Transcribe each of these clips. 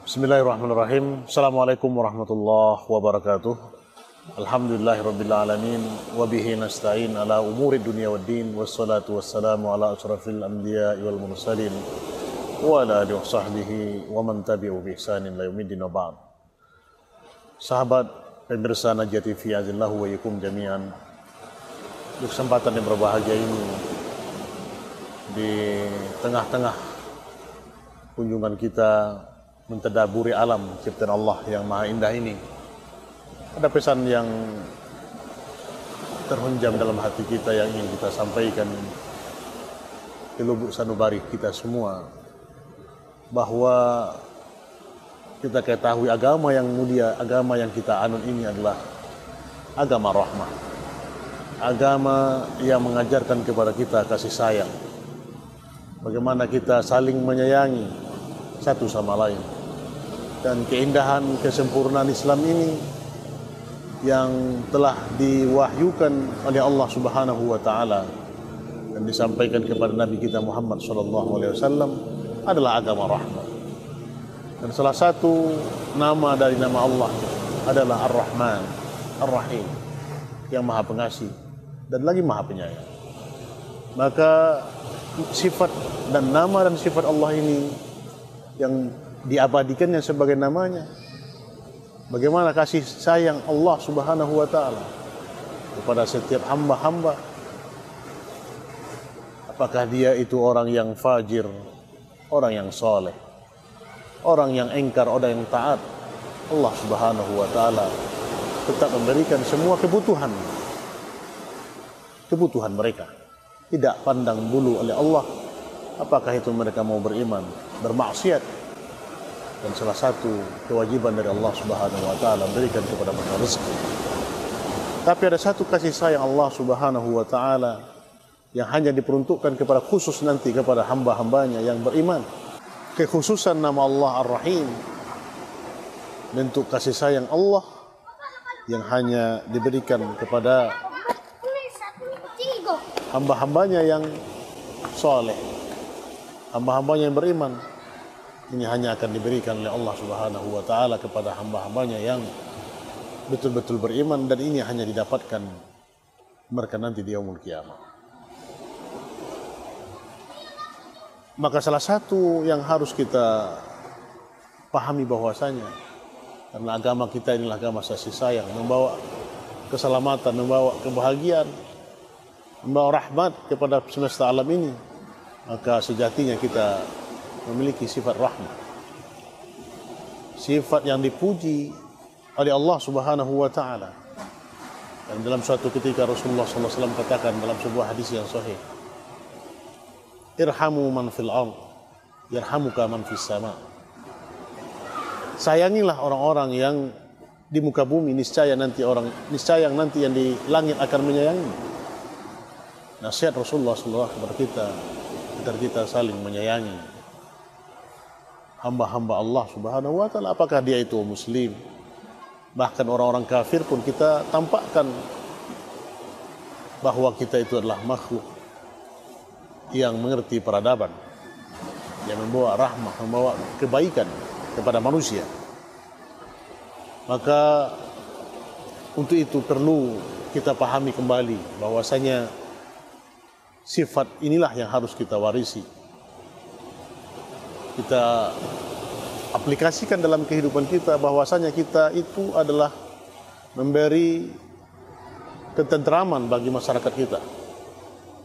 Bismillahirrahmanirrahim. Assalamualaikum warahmatullahi wabarakatuh. Alhamdulillahirrabbilalamin. Wabihi nasta'in ala umuri dunia wa din. Wassalatu wassalamu ala asrafil anbiya wal mursalin. Wa ala alihi wa sahbihi wa man tabi'u bi ihsanin la yaumiddin wa ba'd. Sahabat pemirsa Najah TV, azillahu wa yakum jami'an. Di kesempatan yang berbahagia ini, di tengah-tengah kunjungan kita mentadaburi alam ciptaan Allah yang maha indah ini, ada pesan yang terhunjam dalam hati kita yang ingin kita sampaikan di lubuk sanubari kita semua, bahwa kita ketahui agama yang mulia, agama yang kita anut ini adalah agama rahmah, agama yang mengajarkan kepada kita kasih sayang, bagaimana kita saling menyayangi satu sama lain. Dan keindahan kesempurnaan Islam ini yang telah diwahyukan oleh Allah Subhanahu wa taala dan disampaikan kepada Nabi kita Muhammad sallallahu alaihi wasallam adalah agama rahmat. Dan salah satu nama dari nama Allah adalah Ar-Rahman, Ar-Rahim, yang Maha Pengasih dan lagi Maha Penyayang. Maka sifat dan nama dan sifat Allah ini yang diabadikannya sebagai namanya, bagaimana kasih sayang Allah Subhanahu wa taala kepada setiap hamba-hamba, apakah dia itu orang yang fajir, orang yang soleh, orang yang engkar, orang yang taat, Allah Subhanahu wa taala tetap memberikan semua kebutuhan mereka, tidak pandang bulu oleh Allah apakah itu mereka mau beriman, bermaksiat. Dan salah satu kewajiban dari Allah Subhanahu wa taala berikan kepada mereka rezeki. Tapi ada satu kasih sayang Allah Subhanahu wa taala yang hanya diperuntukkan kepada khusus nanti kepada hamba-hambanya yang beriman. Kekhususan nama Allah Ar-Rahim, bentuk kasih sayang Allah yang hanya diberikan kepada hamba-hambanya yang soleh, hamba-hambanya yang beriman. Ini hanya akan diberikan oleh Allah Subhanahu wa taala kepada hamba-hambanya yang betul-betul beriman, dan ini hanya didapatkan mereka nanti di yaumul kiamah. Maka salah satu yang harus kita pahami bahwasanya karena agama kita inilah agama kasih sayang, membawa keselamatan, membawa kebahagiaan, membawa rahmat kepada semesta alam ini, maka sejatinya kita memiliki sifat rahmat, sifat yang dipuji oleh Allah Subhanahu wa taala. Dan dalam suatu ketika Rasulullah SAW katakan dalam sebuah hadis yang sahih, irhamu man fil ard yarhamuka man fis sama. Sayangilah orang-orang yang di muka bumi, niscaya yang nanti yang di langit akan menyayangi. Nasihat Rasulullah SAW kepada kita agar kita saling menyayangi hamba-hamba Allah Subhanahu wa taala, apakah dia itu muslim, bahkan orang-orang kafir pun kita tampakkan bahwa kita itu adalah makhluk yang mengerti peradaban, yang membawa rahmah, membawa kebaikan kepada manusia. Maka untuk itu perlu kita pahami kembali bahwasanya sifat inilah yang harus kita warisi, kita aplikasikan dalam kehidupan kita, bahwasanya kita itu adalah memberi ketentraman bagi masyarakat kita,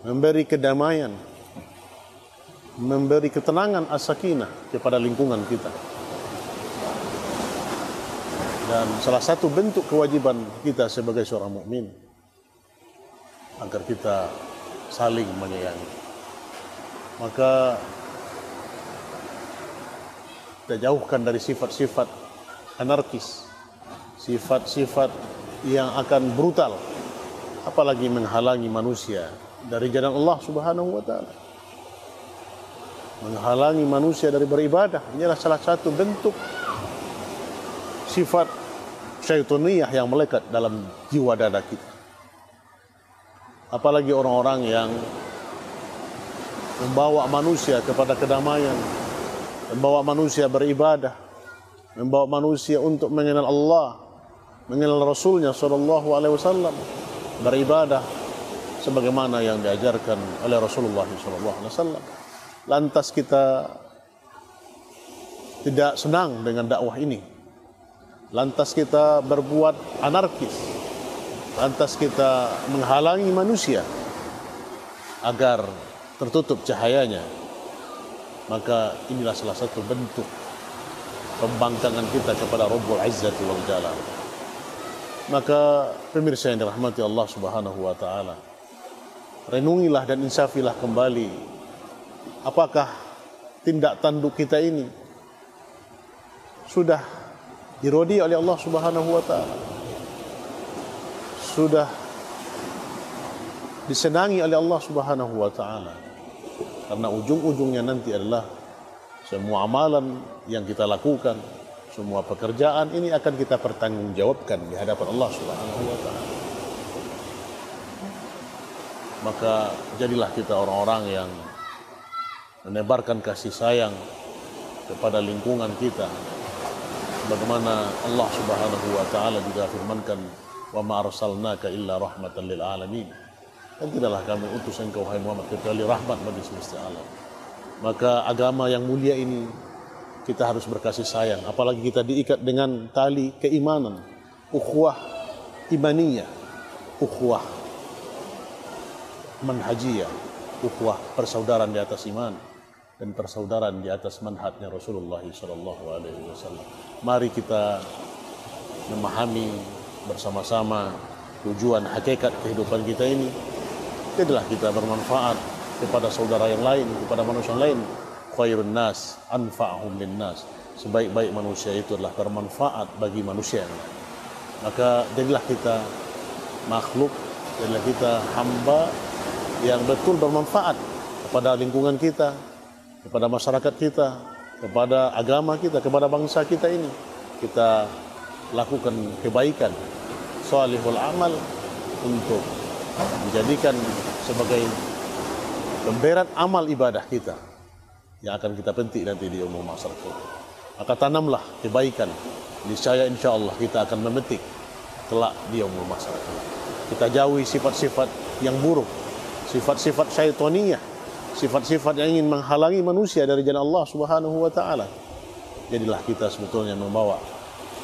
memberi kedamaian, memberi ketenangan as-sakinah kepada lingkungan kita. Dan salah satu bentuk kewajiban kita sebagai seorang mukmin agar kita saling menyayangi. Maka kita jauhkan dari sifat-sifat anarkis, sifat-sifat yang akan brutal, apalagi menghalangi manusia dari jalan Allah Subhanahu wa taala, menghalangi manusia dari beribadah. Ini adalah salah satu bentuk sifat syaitaniyah yang melekat dalam jiwa dada kita. Apalagi orang-orang yang membawa manusia kepada kedamaian, membawa manusia beribadah, membawa manusia untuk mengenal Allah, mengenal Rasulnya Shallallahu Alaihi Wasallam, beribadah sebagaimana yang diajarkan oleh Rasulullah Shallallahu Alaihi Wasallam. Lantas kita tidak senang dengan dakwah ini, lantas kita berbuat anarkis, lantas kita menghalangi manusia agar tertutup cahayanya, maka inilah salah satu bentuk pembangkangan kita kepada Rabbul Izzati wal Jalal. Maka pemirsa yang dirahmati Allah Subhanahu wa taala, renungilah dan insafilah kembali, apakah tindak tanduk kita ini sudah diridhai oleh Allah Subhanahu wa taala, sudah disenangi oleh Allah Subhanahu wa taala. Karena ujung-ujungnya nanti adalah semua amalan yang kita lakukan, semua pekerjaan ini akan kita pertanggungjawabkan di hadapan Allah Subhanahu wa taala. Maka jadilah kita orang-orang yang menebarkan kasih sayang kepada lingkungan kita. Bagaimana Allah Subhanahu wa taala juga firmankan, "Wa ma arsalnaka illa rahmatan lil alamin." Dan tidaklah kami utus engkau wahai Muhammad kecuali rahmat bagi semesta alam. Maka agama yang mulia ini kita harus berkasih sayang, apalagi kita diikat dengan tali keimanan, ukhuwah imaniyah, ukhuwah manhajiyah, ukhuwah persaudaraan di atas iman dan persaudaraan di atas manhajnya Rasulullah sallallahu alaihi wasallam. Mari kita memahami bersama-sama tujuan hakikat kehidupan kita ini. Jadilah kita bermanfaat kepada saudara yang lain, kepada manusia yang lain. Khairun nas anfa'hum linnas. Sebaik-baik manusia itu adalah bermanfaat bagi manusia yang lain. Maka jadilah kita makhluk, jadilah kita hamba yang betul bermanfaat kepada lingkungan kita, kepada masyarakat kita, kepada agama kita, kepada bangsa kita ini. Kita lakukan kebaikan, salihul amal, untuk dijadikan sebagai lembaran amal ibadah kita yang akan kita petik nanti di umum masyarakat. Maka tanamlah kebaikan, niscaya insya Allah kita akan memetik kelak di umum masyarakat. Kita jauhi sifat-sifat yang buruk, sifat-sifat syaitaniyah, sifat-sifat yang ingin menghalangi manusia dari jalan Allah Subhanahu wa taala. Jadilah kita sebetulnya membawa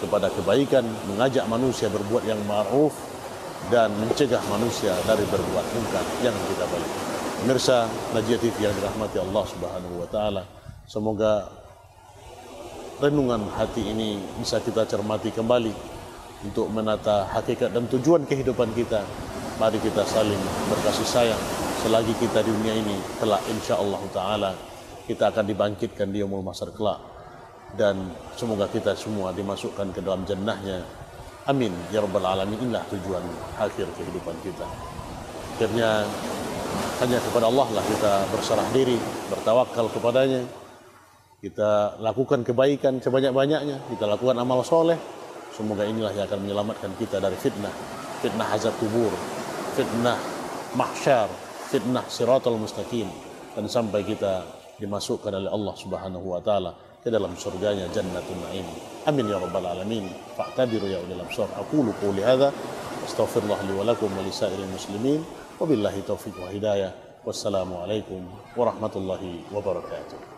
kepada kebaikan, mengajak manusia berbuat yang ma'ruf dan mencegah manusia dari berbuat munkar yang kita balik. Pemirsa Najiyah TV yang dirahmati Allah Subhanahu wa taala, semoga renungan hati ini bisa kita cermati kembali untuk menata hakikat dan tujuan kehidupan kita. Mari kita saling berkasih sayang selagi kita di dunia ini. Kelak insyaallah taala kita akan dibangkitkan di yaumul mahsyar kelak, dan semoga kita semua dimasukkan ke dalam jannahnya. Amin ya rabbal alamin. Inilah tujuan akhir kehidupan kita. Akhirnya hanya kepada Allah lah kita berserah diri, bertawakal kepadanya. Kita lakukan kebaikan sebanyak-banyaknya, kita lakukan amal soleh. Semoga inilah yang akan menyelamatkan kita dari fitnah, fitnah azab kubur, fitnah mahsyar, fitnah siratal mustaqim, dan sampai kita dimasukkan oleh Allah Subhanahu wa taala ke dalam surganya Jannatun Na'im. Amin ya rabbal alamin. Fa'tabiru ya ulil absar. Aqulu qouli hadza astaghfirullah li wa lakum wa lisairil muslimin. Wabillahi taufiq wa hidayah. Wassalamu alaikum warahmatullahi wabarakatuh.